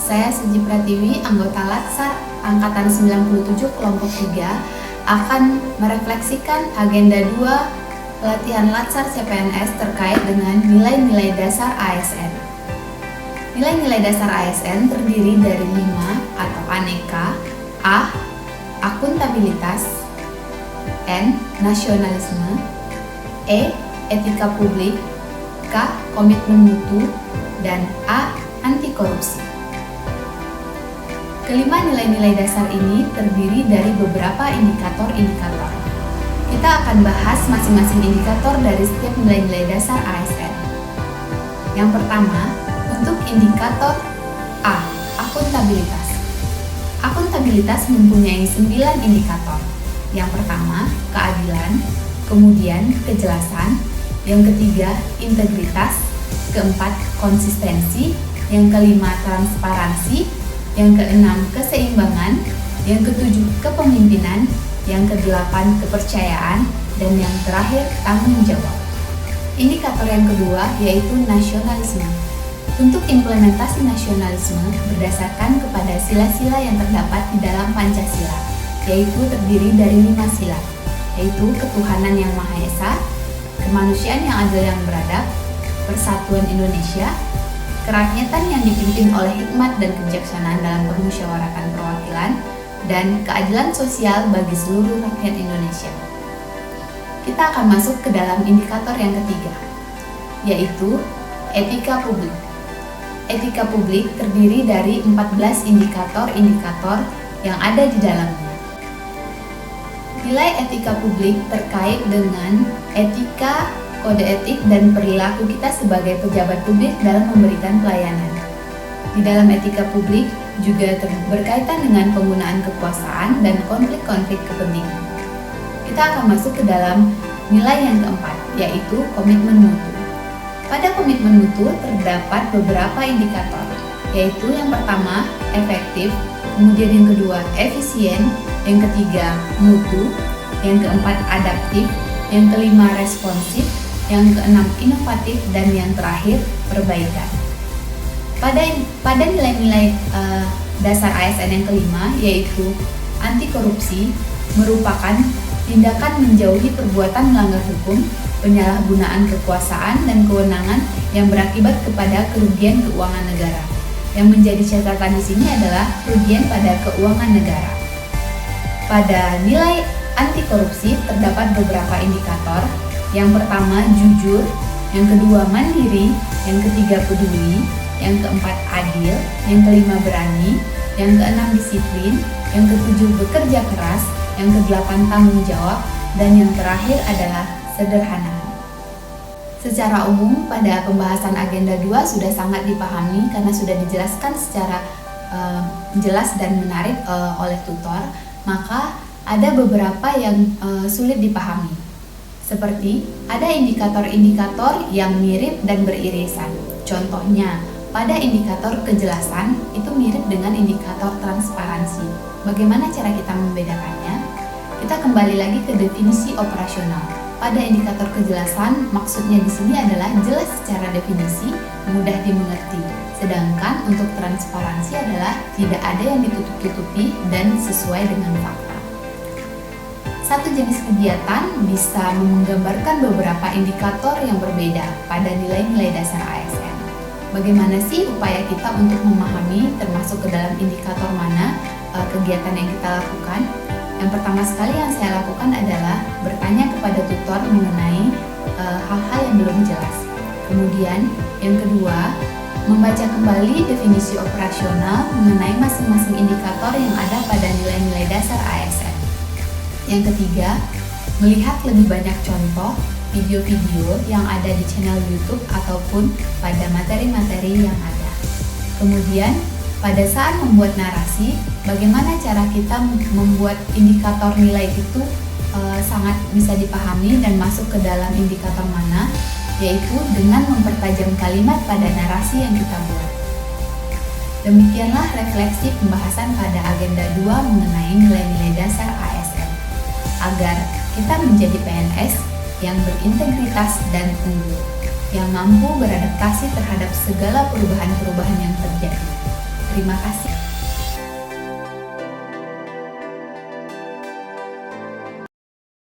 Saya Suji Pratiwi, anggota Latsar Angkatan 97 Kelompok 3, akan merefleksikan agenda 2 pelatihan Latsar CPNS terkait dengan nilai-nilai dasar ASN. Nilai-nilai dasar ASN terdiri dari 5 atau aneka: A. Akuntabilitas, N. Nasionalisme, E. Etika publik, K. Komitmen mutu, dan A. Anti korupsi. Kelima nilai-nilai dasar ini terdiri dari beberapa indikator-indikator. Kita akan bahas masing-masing indikator dari setiap nilai-nilai dasar ASN. Yang pertama, untuk indikator A, akuntabilitas. Akuntabilitas mempunyai 9 indikator. Yang pertama, keadilan, kemudian kejelasan, yang ketiga, integritas, keempat, konsistensi, yang kelima, transparansi, yang keenam, keseimbangan, yang ketujuh, kepemimpinan, yang kedelapan, kepercayaan, dan yang terakhir, tanggung jawab. Indikator yang kedua yaitu nasionalisme. Untuk implementasi nasionalisme berdasarkan kepada sila-sila yang terdapat di dalam Pancasila, yaitu terdiri dari 5 sila, yaitu ketuhanan yang Maha Esa, kemanusiaan yang adil yang beradab, persatuan Indonesia, kerakyatan yang dipimpin oleh hikmat dan kebijaksanaan dalam permusyawaratan perwakilan, dan keadilan sosial bagi seluruh rakyat Indonesia. Kita akan masuk ke dalam indikator yang ketiga, yaitu etika publik. Etika publik terdiri dari 14 indikator-indikator yang ada di dalamnya. Nilai etika publik terkait dengan etika, kode etik, dan perilaku kita sebagai pejabat publik dalam memberikan pelayanan. Di dalam etika publik juga berkaitan dengan penggunaan kekuasaan dan konflik-konflik kepentingan. Kita akan masuk ke dalam nilai yang keempat, yaitu komitmen mutu. Pada komitmen mutu terdapat beberapa indikator, yaitu yang pertama, efektif, kemudian yang kedua, efisien, yang ketiga, mutu, yang keempat, adaptif, yang kelima, responsif, yang keenam, inovatif, dan yang terakhir, perbaikan. Pada nilai-nilai dasar ASN yang kelima, yaitu anti korupsi, merupakan tindakan menjauhi perbuatan melanggar hukum, penyalahgunaan kekuasaan dan kewenangan yang berakibat kepada kerugian keuangan negara. Yang menjadi catatan di sini adalah kerugian pada keuangan negara. Pada nilai anti korupsi terdapat beberapa indikator. Yang pertama, jujur, yang kedua, mandiri, yang ketiga, peduli, yang keempat, adil, yang kelima, berani, yang keenam, disiplin, yang ketujuh, bekerja keras, yang kedelapan, tanggung jawab, dan yang terakhir adalah sederhana. Secara umum, pada pembahasan agenda 2 sudah sangat dipahami karena sudah dijelaskan secara jelas dan menarik oleh tutor, maka ada beberapa yang sulit dipahami. Seperti ada indikator-indikator yang mirip dan beririsan. Contohnya, pada indikator kejelasan itu mirip dengan indikator transparansi. Bagaimana cara kita membedakannya? Kita kembali lagi ke definisi operasional. Pada indikator kejelasan, maksudnya di sini adalah jelas secara definisi, mudah dimengerti. Sedangkan untuk transparansi adalah tidak ada yang ditutup-tutupi dan sesuai dengan fakta. Satu jenis kegiatan bisa menggambarkan beberapa indikator yang berbeda pada nilai-nilai dasar ASN. Bagaimana sih upaya kita untuk memahami termasuk ke dalam indikator mana kegiatan yang kita lakukan? Yang pertama sekali yang saya lakukan adalah bertanya kepada tutor mengenai hal-hal yang belum jelas. Kemudian yang kedua, membaca kembali definisi operasional mengenai masing-masing indikator yang ada pada nilai-nilai dasar ASN. Yang ketiga, melihat lebih banyak contoh video-video yang ada di channel YouTube ataupun pada materi-materi yang ada. Kemudian, pada saat membuat narasi, bagaimana cara kita membuat indikator nilai itu sangat bisa dipahami dan masuk ke dalam indikator mana, yaitu dengan mempertajam kalimat pada narasi yang kita buat. Demikianlah refleksi pembahasan pada agenda 2 mengenai nilai-nilai dasar ASN, agar kita menjadi PNS yang berintegritas dan unggul, yang mampu beradaptasi terhadap segala perubahan-perubahan yang terjadi. Terima kasih.